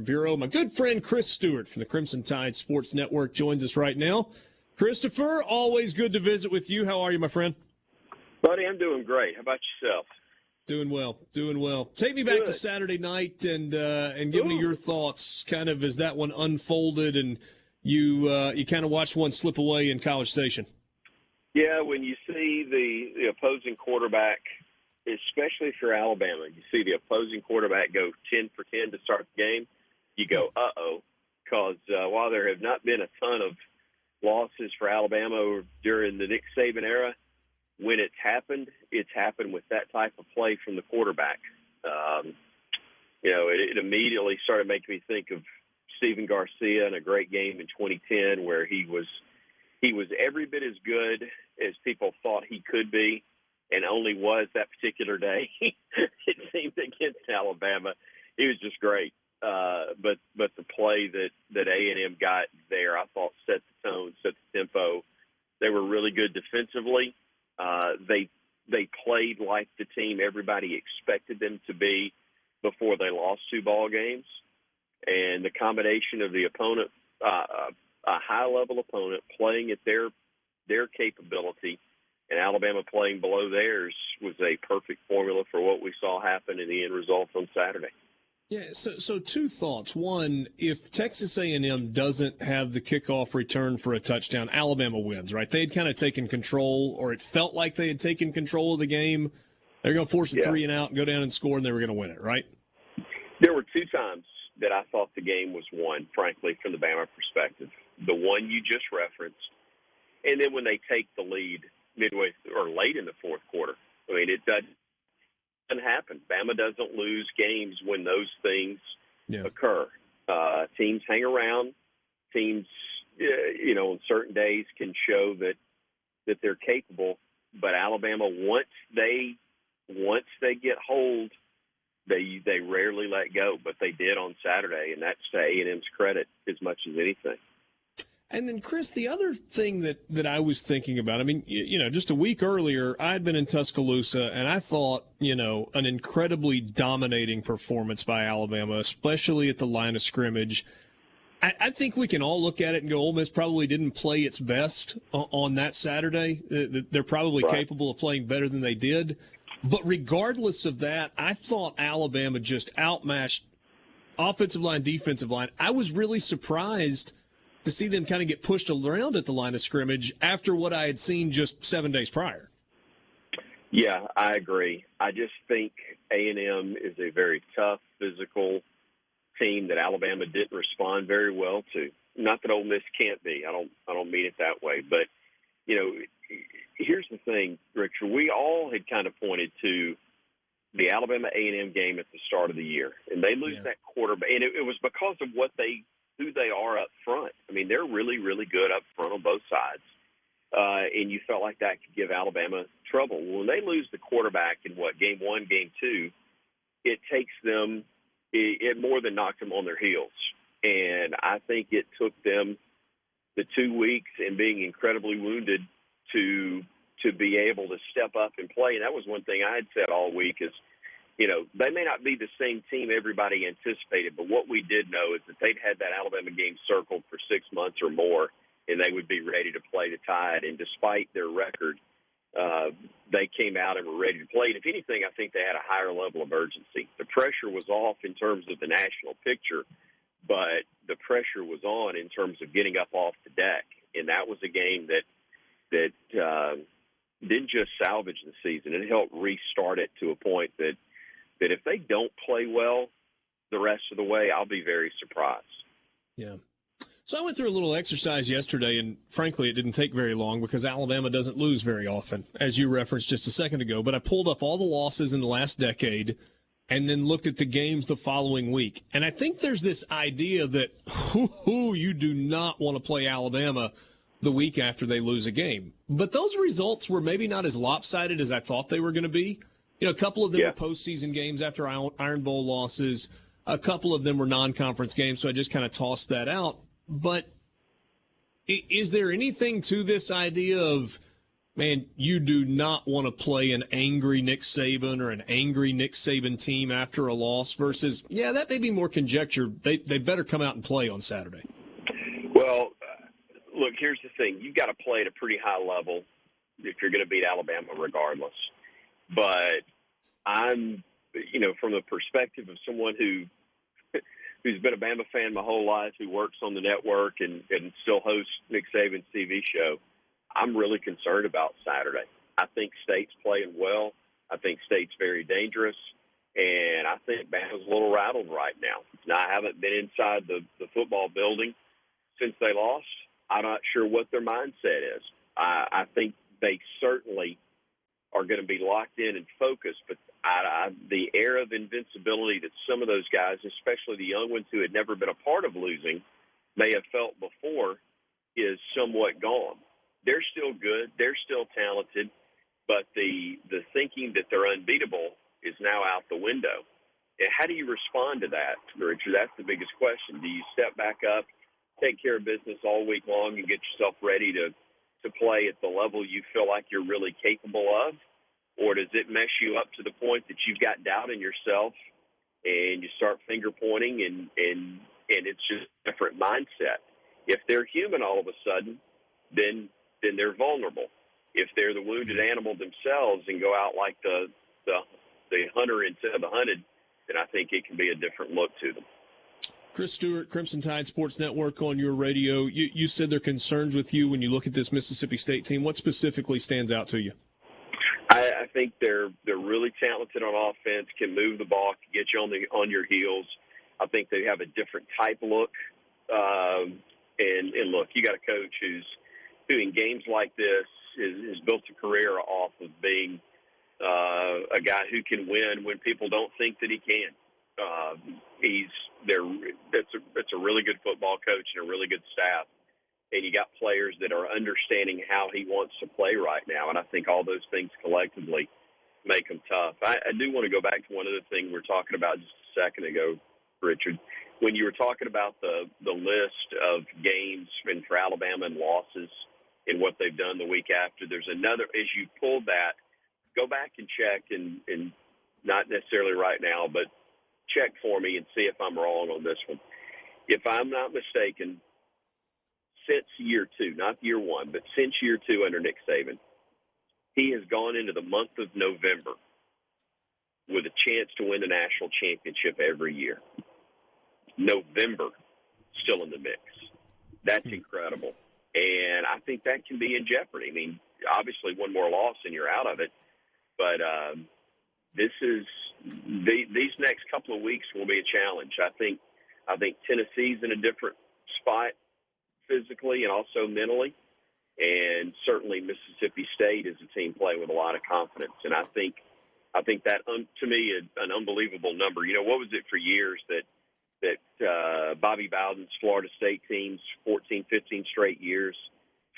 Bureau. My good friend Chris Stewart from the Crimson Tide Sports Network joins us right now. Christopher, always good to visit with you. How are you, my friend? Buddy, I'm doing great. How about yourself? Doing well. Take me back to Saturday night and give me your thoughts kind of as that one unfolded and you kind of watched one slip away in College Station. Yeah, when you see the opposing quarterback, especially for Alabama, you see the opposing quarterback go 10 for 10 to start the game, you go, uh-oh, because while there have not been a ton of losses for Alabama during the Nick Saban era, when it's happened with that type of play from the quarterback. It immediately started making me think of Stephen Garcia in a great game in 2010 where he was every bit as good as people thought he could be, and only was that particular day. It seemed against Alabama. He was just great. But the play that A&M got there, I thought set the tone, set the tempo. They were really good defensively. They played like the team everybody expected them to be before they lost 2 ball games. And the combination of the opponent, a high-level opponent playing at their capability and Alabama playing below theirs was a perfect formula for what we saw happen in the end result on Saturday. Yeah, so 2 thoughts. One, if Texas A&M doesn't have the kickoff return for a touchdown, Alabama wins, right? They had kind of taken control, or it felt like they had taken control of the game. They're going to force a 3 and out and go down and score, and they were going to win it, right? There were 2 times that I thought the game was won, frankly, from the Bama perspective. The one you just referenced, and then when they take the lead midway or late in the fourth quarter. I mean, it doesn't happen. Bama doesn't lose games when those things occur. Teams hang around. Teams, on certain days can show that they're capable. But Alabama, once they get hold, they rarely let go. But they did on Saturday, and that's to A&M's credit as much as anything. And then, Chris, the other thing that I was thinking about, I mean, just a week earlier, I'd been in Tuscaloosa, and I thought, an incredibly dominating performance by Alabama, especially at the line of scrimmage. I think we can all look at it and go, Ole Miss probably didn't play its best on that Saturday. They're probably capable of playing better than they did. But regardless of that, I thought Alabama just outmatched offensive line, defensive line. I was really surprised to see them kind of get pushed around at the line of scrimmage after what I had seen just 7 days prior. Yeah, I agree. I just think A&M is a very tough, physical team that Alabama didn't respond very well to. Not that Ole Miss can't be. I don't mean it that way. But, here's the thing, Richard. We all had kind of pointed to the Alabama A&M game at the start of the year. And they lose that quarterback. And it was because of who they are up front. I mean, they're really, really good up front on both sides. And you felt like that could give Alabama trouble. When they lose the quarterback in game 1, game 2, it takes them – it more than knocked them on their heels. And I think it took them the 2 weeks and being incredibly wounded to be able to step up and play. And that was one thing I had said all week is, they may not be the same team everybody anticipated, but what we did know is that they'd had that Alabama game circled for 6 months or more, and they would be ready to play the Tide. And despite their record, they came out and were ready to play. And if anything, I think they had a higher level of urgency. The pressure was off in terms of the national picture, but the pressure was on in terms of getting up off the deck. And that was a game that didn't just salvage the season. It helped restart it to a point that if they don't play well the rest of the way, I'll be very surprised. Yeah. So I went through a little exercise yesterday, and frankly, it didn't take very long because Alabama doesn't lose very often, as you referenced just a second ago. But I pulled up all the losses in the last decade and then looked at the games the following week. And I think there's this idea that you do not want to play Alabama the week after they lose a game. But those results were maybe not as lopsided as I thought they were going to be. A couple of them were postseason games after Iron Bowl losses. A couple of them were non-conference games, so I just kind of tossed that out. But is there anything to this idea of Man, you do not want to play an angry Nick Saban or an angry Nick Saban team after a loss versus, yeah, that may be more conjecture. They better come out and play on Saturday. Well, look, here's the thing. You've got to play at a pretty high level if you're going to beat Alabama regardless. But I'm, from the perspective of someone who's been a Bama fan my whole life, who works on the network and still hosts Nick Saban's TV show, I'm really concerned about Saturday. I think State's playing well. I think State's very dangerous. And I think Bama's a little rattled right now. Now, I haven't been inside the football building since they lost. I'm not sure what their mindset is. I think they certainly are going to be locked in and focused, but the air of invincibility that some of those guys, especially the young ones who had never been a part of losing, may have felt before is somewhat gone. They're still good. They're still talented, but the thinking that they're unbeatable is now out the window. And how do you respond to that, Richard? That's the biggest question. Do you step back up, take care of business all week long, and get yourself ready to play at the level you feel like you're really capable of? Or does it mess you up to the point that you've got doubt in yourself and you start finger pointing and it's just a different mindset? If they're human all of a sudden, then they're vulnerable. If they're the wounded animal themselves and go out like the hunter instead of the hunted, then I think it can be a different look to them. Chris Stewart, Crimson Tide Sports Network on your radio. You said there are concerns with you when you look at this Mississippi State team. What specifically stands out to you? I think they're really talented on offense, can move the ball, can get you on your heels. I think they have a different type look. And look, you got a coach who in games like this has built a career off of being a guy who can win when people don't think that he can. That's a really good football coach and a really good staff. And you got players that are understanding how he wants to play right now. And I think all those things collectively make him tough. I do want to go back to one other thing we were talking about just a second ago, Richard. When you were talking about the list of games and for Alabama and losses and what they've done the week after, there's another, as you pulled that, go back and check, and not necessarily right now, but check for me and see if I'm wrong on this one. If I'm not mistaken, since year two, not year one, but since year two under Nick Saban, he has gone into the month of November with a chance to win the national championship every year. November, still in the mix. That's incredible. And I think that can be in jeopardy. I mean, obviously one more loss and you're out of it. But these next couple of weeks will be a challenge. I think Tennessee's in a different spot physically and also mentally, and certainly Mississippi State is a team playing with a lot of confidence. And I think that to me is an unbelievable number. What was it for years that Bobby Bowden's Florida State teams 14, 15 straight years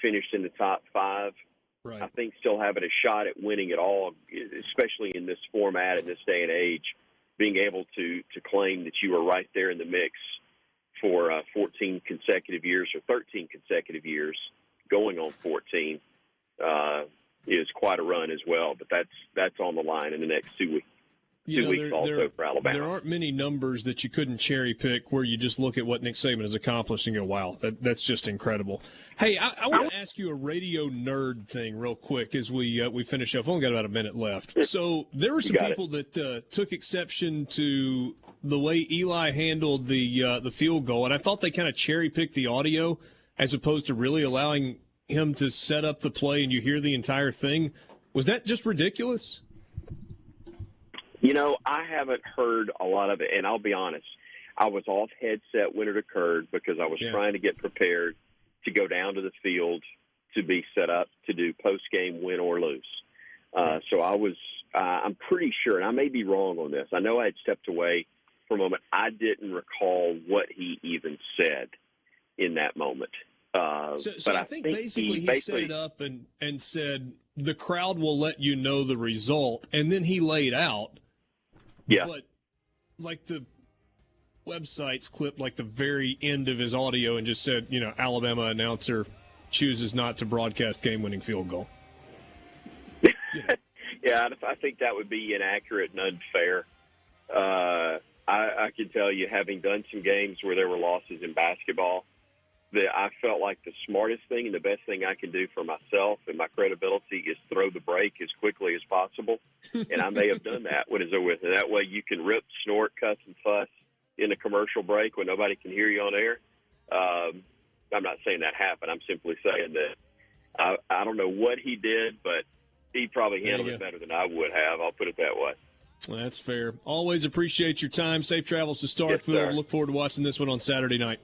finished in the top five? Right. I think still having a shot at winning it all, especially in this format in this day and age, being able to claim that you were right there in the mix for 14 consecutive years or 13 consecutive years, going on 14, is quite a run as well. But that's on the line in the next 2 weeks. For Alabama. There aren't many numbers that you couldn't cherry pick where you just look at what Nick Saban has accomplished and go, wow, that's just incredible. Hey, I want to ask you a radio nerd thing real quick as we finish up. We've only got about a minute left. So there were some people that took exception to the way Eli handled the field goal, and I thought they kind of cherry picked the audio as opposed to really allowing him to set up the play and you hear the entire thing. Was that just ridiculous? I haven't heard a lot of it, and I'll be honest. I was off headset when it occurred because I was trying to get prepared to go down to the field to be set up to do post-game win or lose. So I'm pretty sure, and I may be wrong on this. I know I had stepped away for a moment. I didn't recall what he even said in that moment. So I think basically he set it up and said the crowd will let you know the result, and then he laid out. Yeah. But like the websites clipped like the very end of his audio and just said, Alabama announcer chooses not to broadcast game-winning field goal. Yeah, I think that would be inaccurate and unfair. I can tell you, having done some games where there were losses in basketball, that I felt like the smartest thing and the best thing I can do for myself and my credibility is throw the break as quickly as possible. And I may have done that when it's over with. And that way you can rip, snort, cuss, and fuss in a commercial break when nobody can hear you on air. I'm not saying that happened. I'm simply saying that I don't know what he did, but he probably handled it better than I would have. I'll put it that way. That's fair. Always appreciate your time. Safe travels to Starkville. Yes, Look forward to watching this one on Saturday night.